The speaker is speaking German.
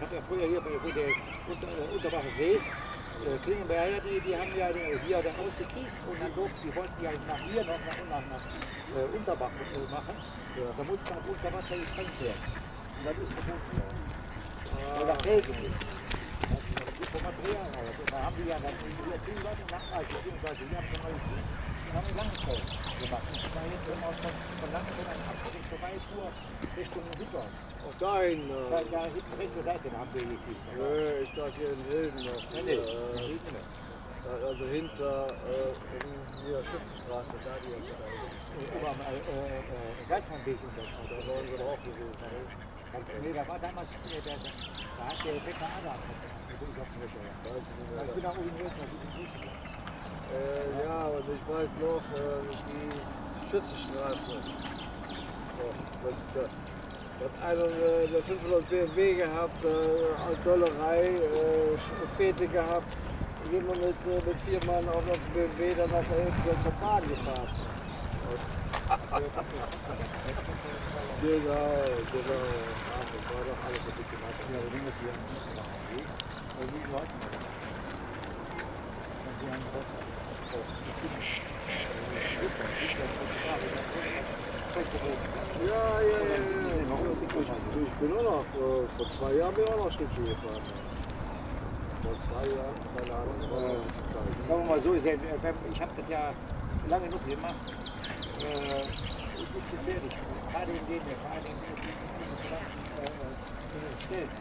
habe ja früher hier bei der Unterbacher See, Klingenberger, die haben ja hier der Auße Kies und dann die wollten ja nach hier noch nach Unterbach machen. Ja. Da muss dann unter Wasser gesprengt werden. Und das ist verboten worden. Weil das Felsen ist. Das ist vom Material aus. Und da haben die ja dann hier 10 Leute gemacht, beziehungsweise hier haben sie neue Kies und haben einen Langenfeld gemacht. Und da jetzt, wenn man von Langenfeld an Abschnitt vorbeifuhr, Richtung Hütter. Auch dahin? Da hinten rechts zur Seite, da haben sie gekriegt. Nee, ich dachte hier in Hilden noch. Nee, Hilden nicht. Also hinter hier Schützenstraße, da die Über Salzmannweg und da wollen wir doch auch gewesen. Nee, da war damals, da hat der Bäcker Adam, der bin ich ganz sicher. Ich bin da oben hin, da sind die Grüße. Ja, und ich weiß noch, die Schützenstraße. Da hat einer eine 500 BMW gehabt, als Dollerei, Fete gehabt. Immer mit 4 Mann auf dem BMW dann nach zur Bahn gefahren. Genau. Ach, das war doch alles ein bisschen weiter. Ja, wir nehmen das hier nach dem See. Und wie Leute machen das? Wenn sie einen Wasser Ja. Ich bin auch noch, vor 2 Jahren bin ich auch noch Schlittschuh gefahren. Vor 2 Jahren, keine Ahnung. Sagen wir mal so, ich habe das ja lange genug gemacht. Ein bisschen fertig. Gerade in dem, vor allem in diesem Stellen.